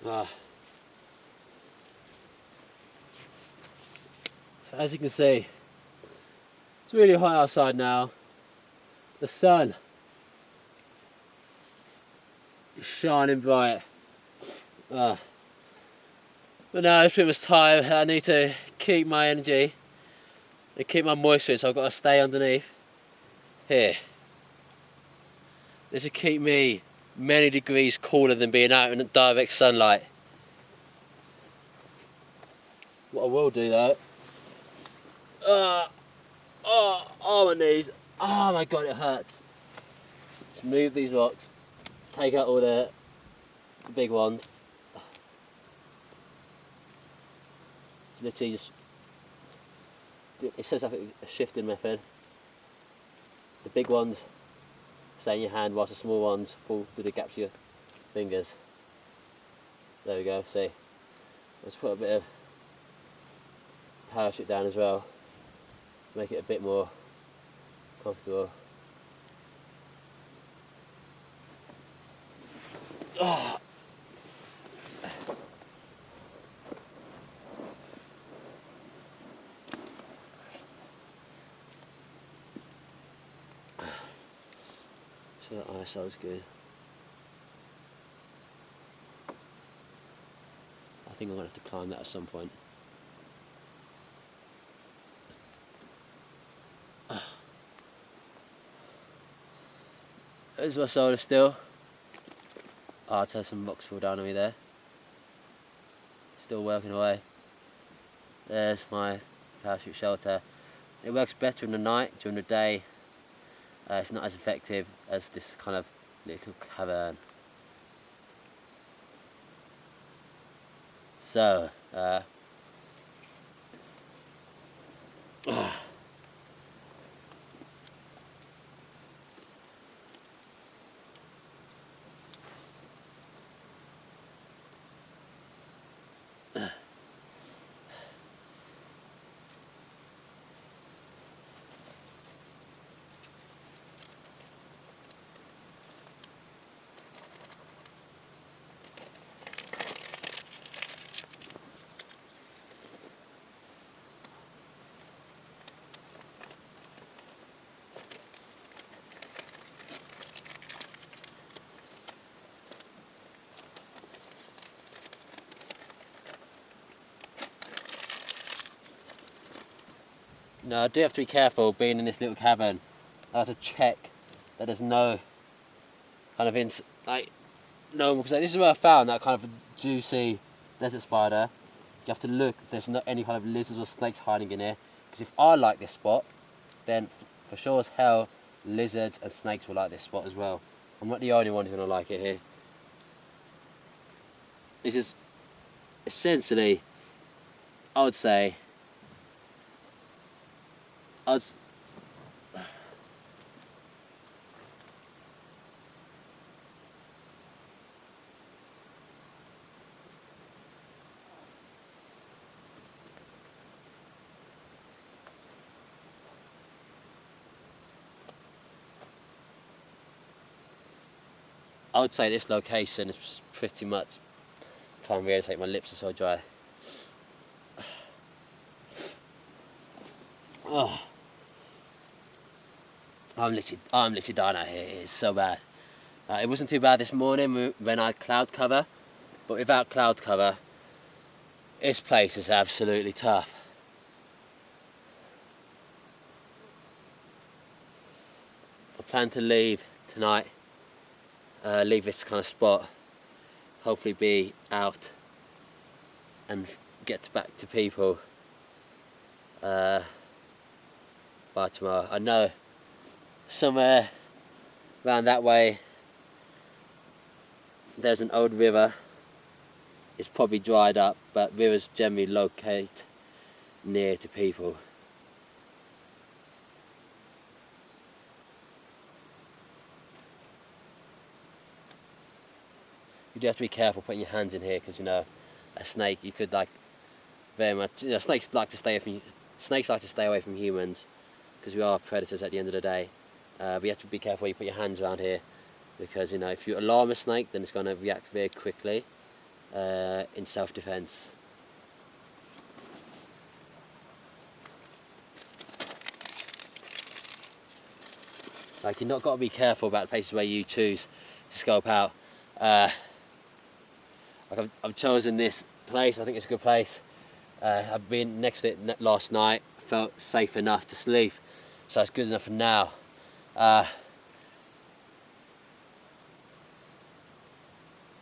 So as you can see, it's really hot outside now. The sun is shining bright. But now it's pretty much time. I need to keep my energy and keep my moisture, so I've got to stay underneath here. This will keep me many degrees cooler than being out in the direct sunlight. What I will do though, oh my knees, oh my god it hurts. Just move these rocks, take out all the big ones. Literally just, it says like a shifting method. The big ones stay in your hand whilst the small ones fall through the gaps of your fingers. There we go, see. Let's put a bit of parachute down as well, make it a bit more comfortable. Oh. So that ISO's good. I think I'm going to have to climb that at some point. There's my solar still. Oh, I'll tell some rocks fall down on me there. Still working away. There's my parachute shelter. It works better in the night. During the day, it's not as effective as this kind of little cavern. So, no, I do have to be careful being in this little cavern. I have to check that there's no kind of because this is where I found that kind of juicy desert spider. You have to look if there's not any kind of lizards or snakes hiding in here. Because if I like this spot, then for sure as hell, lizards and snakes will like this spot as well. I'm not the only one who's gonna like it here. This is essentially, I would say, this location is pretty much, can't really take, my lips are so dry. Oh, I'm literally dying out here. It's so bad. It wasn't too bad this morning when I had cloud cover, but without cloud cover, this place is absolutely tough. I plan to leave tonight, leave this kind of spot, hopefully be out and get back to people by tomorrow. I know somewhere around that way there's an old river. It's probably dried up, but rivers generally locate near to people. You do have to be careful putting your hands in here, because you know, a snake, you could very much, snakes like to stay away from humans, because we are predators at the end of the day. But you have to be careful when you put your hands around here, because if you alarm a snake, then it's going to react very quickly, in self-defense. Like, you've not got to be careful about the places where you choose to scope out. Like, I've chosen this place. I think it's a good place. I've been next to it last night. Felt safe enough to sleep, so it's good enough for now.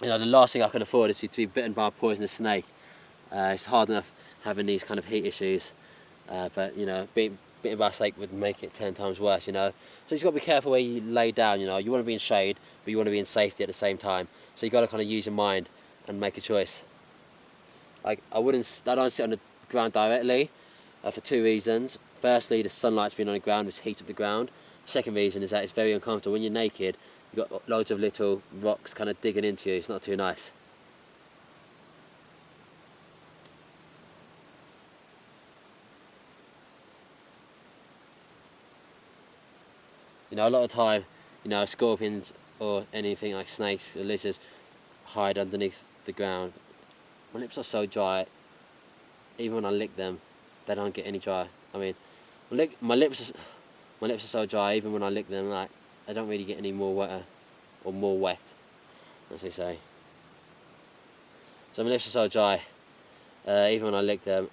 You know, the last thing I can afford is to be bitten by a poisonous snake. It's hard enough having these kind of heat issues, but you know, being bitten by a snake would make it 10 times worse. You know, so you've got to be careful where you lay down. You know, you want to be in shade, but you want to be in safety at the same time. So you got to kind of use your mind and make a choice. Like, I don't sit on the ground directly for 2 reasons. Firstly, the sunlight's been on the ground, which heats up the ground. Second reason is that it's very uncomfortable. When you're naked, you've got loads of little rocks kind of digging into you. It's not too nice. You know, a lot of time, you know, scorpions or anything like snakes or lizards hide underneath the ground. My lips are so dry, even when I lick them, they don't get any dry. I mean, my lips are so dry, even when I lick them, like, they don't really get any more wetter or more wet, as they say. So my lips are so dry, even when I lick them,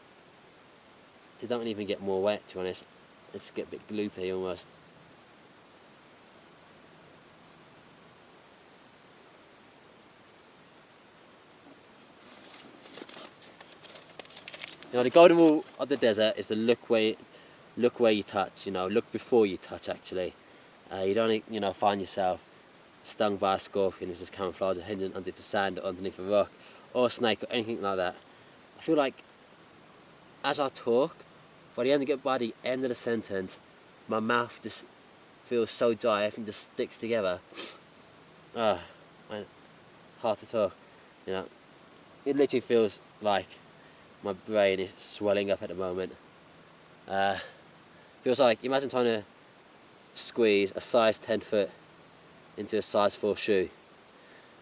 they don't even get more wet, to be honest. They just get a bit gloopy almost. You know, the golden rule of the desert is to look where you touch. You know, look before you touch. Actually, you don't, you know, find yourself stung by a scorpion who's just camouflaged hidden underneath the sand or underneath a rock, or a snake or anything like that. I feel like as I talk, by the end of the sentence, my mouth just feels so dry. Everything just sticks together. Hard to talk. You know, it literally feels like my brain is swelling up at the moment. Feels like, imagine trying to squeeze a size 10 foot into a size 4 shoe.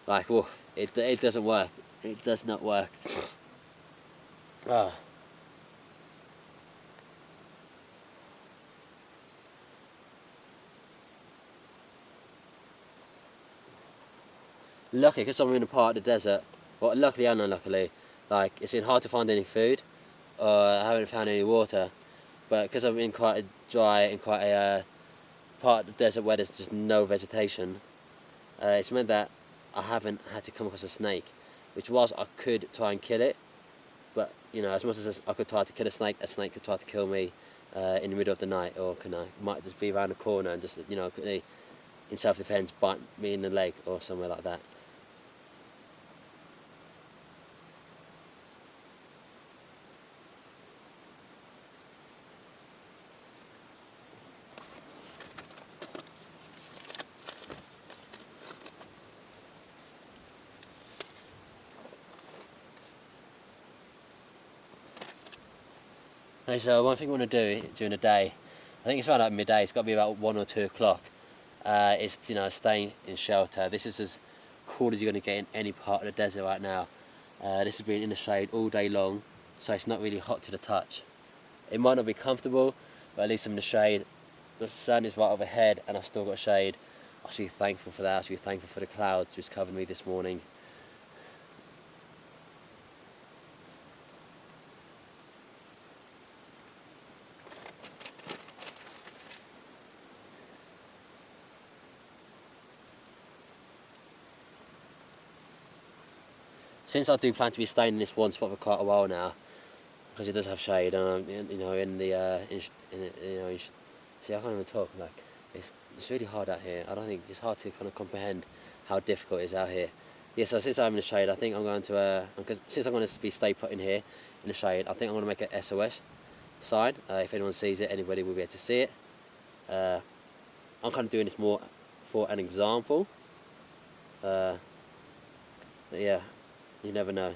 Like, oh, it doesn't work. It does not work. Lucky, because I'm in a part of the desert, well, luckily and unluckily, like, it's been hard to find any food, or I haven't found any water, but because I'm in quite a dry and quite a part of the desert where there's just no vegetation, it's meant that I haven't had to come across a snake, which was, I could try and kill it, but, you know, as much as I could try to kill a snake could try to kill me in the middle of the night, or might just be around the corner and just, you know, in self-defense bite me in the leg or somewhere like that. Okay, so one thing I want to do during the day, I think it's around like midday, it's got to be about 1 or 2 o'clock, is, you know, staying in shelter. This is as cool as you're going to get in any part of the desert right now. This has been in the shade all day long, so it's not really hot to the touch. It might not be comfortable, but at least I'm in the shade. The sun is right overhead and I've still got shade. I should be thankful for that. I should be thankful for the clouds which covered me this morning. Since I do plan to be staying in this one spot for quite a while now, because it does have shade, and you know, see, I can't even talk. Like, it's really hard out here. I don't think it's hard to kind of comprehend how difficult it is out here. Yeah, so since I'm in the shade, I think I'm going to since I'm going to be stay put in here in the shade, I think I'm going to make an SOS sign. If anyone sees it, anybody will be able to see it. I'm kind of doing this more for an example. But yeah. You never know.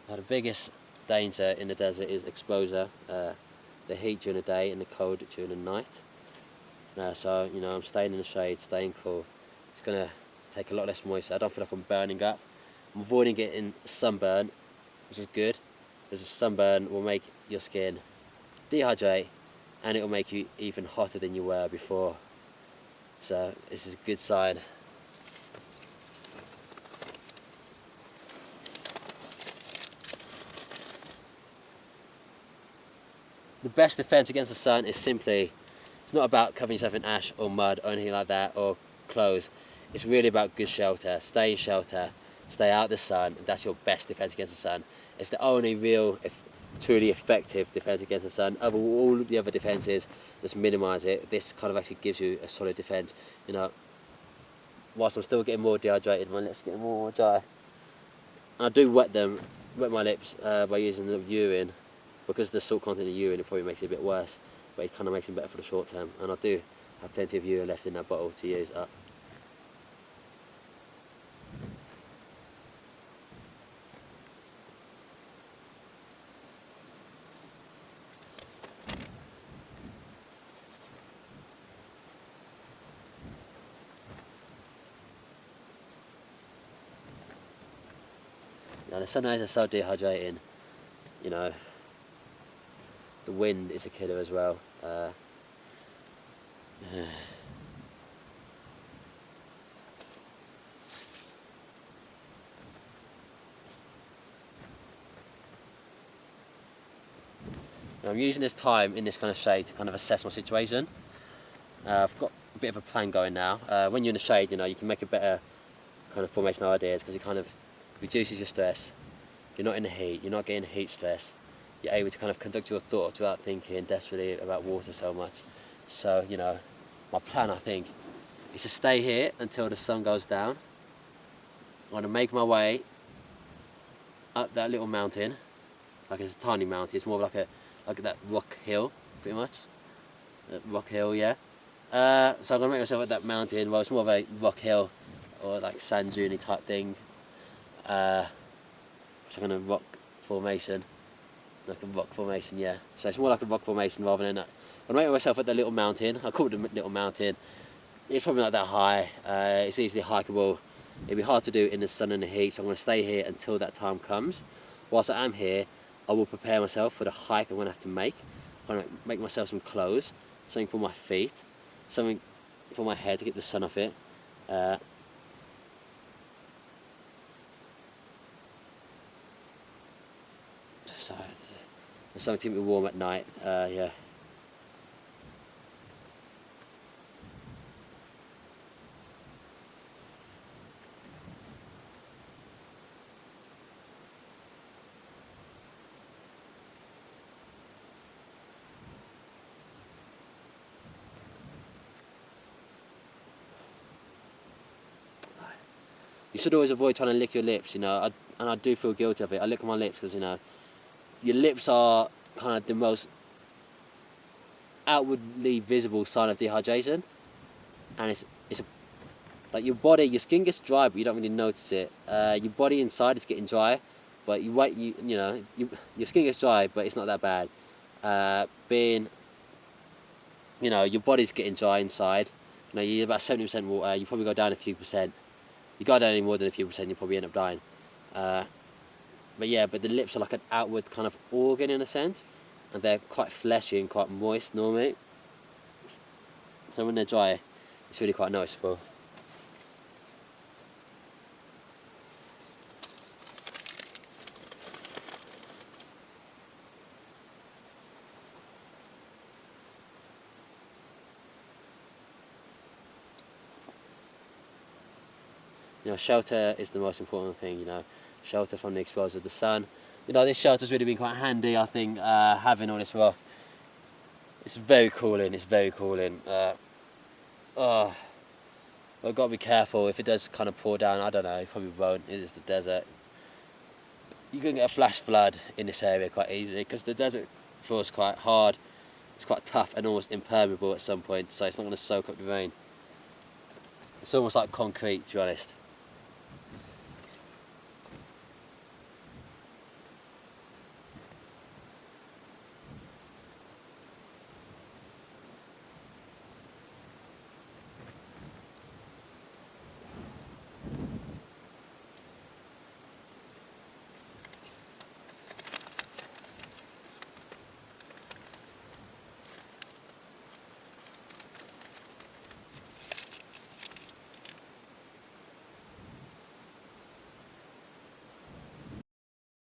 Now, the biggest danger in the desert is exposure, the heat during the day and the cold during the night. So you know, I'm staying in the shade, staying cool. It's gonna take a lot less moisture. I don't feel like I'm burning up. I'm avoiding getting sunburn, which is good, because sunburn will make your skin dehydrate, and it will make you even hotter than you were before. So this is a good sign. The best defense against the sun is simply, it's not about covering yourself in ash or mud or anything like that, or clothes. It's really about good shelter. Stay in shelter, stay out of the sun. That's your best defense against the sun. It's the only real, truly effective defense against the sun. All of the other defenses just minimize it. This kind of actually gives you a solid defense. You know, whilst I'm still getting more dehydrated, my lips are getting more dry. And I do wet my lips by using the urine. Because of the salt content in the urine, it probably makes it a bit worse, but it kind of makes it better for the short term. And I do have plenty of urine left in that bottle to use up. Now the sun rays are so dehydrating, you know. The wind is a killer as well. I'm using this time in this kind of shade to kind of assess my situation. I've got a bit of a plan going now. When you're in the shade, you know, you can make a better kind of formation of ideas, because it kind of reduces your stress. You're not in the heat, you're not getting heat stress. You're able to kind of conduct your thoughts without thinking desperately about water so much. So, you know, my plan, I think, is to stay here until the sun goes down. I'm going to make my way up that little mountain. Like, it's a tiny mountain. It's more like that rock hill, pretty much. Rock hill, yeah. So I'm going to make myself at that mountain. Well, it's more of a rock hill or like sand dune type thing. It's like a rock formation. Like a rock formation, yeah. So it's more like a rock formation rather than I'm making myself at the little mountain. I call it the little mountain. It's probably not that high. It's easily hikeable. It'd be hard to do in the sun and the heat, so I'm going to stay here until that time comes. Whilst I am here, I will prepare myself for the hike I'm going to have to make. I'm going to make myself some clothes, something for my feet, something for my hair to keep the sun off it. So it's something to keep me warm at night, yeah. You should always avoid trying to lick your lips, you know, and I do feel guilty of it. I lick my lips because, you know, your lips are kind of the most outwardly visible sign of dehydration, and it's like your skin gets dry, but you don't really notice it. Your body inside is getting dry, but your skin gets dry, but it's not that bad. Your body's getting dry inside. You know, you're about 70% water. You probably go down a few percent. You go down any more than a few percent, you probably end up dying. But the lips are like an outward kind of organ in a sense, and they're quite fleshy and quite moist normally. So when they're dry, it's really quite noticeable. You know, shelter is the most important thing, you know, shelter from the exposure of the sun. You know, this shelter's really been quite handy, I think, having all this rock. It's very cooling, I've got to be careful if it does kind of pour down. I don't know, it probably won't, it's the desert. You can get a flash flood in this area quite easily, because the desert feels quite hard, it's quite tough and almost impermeable at some point, so it's not going to soak up the rain. It's almost like concrete, to be honest.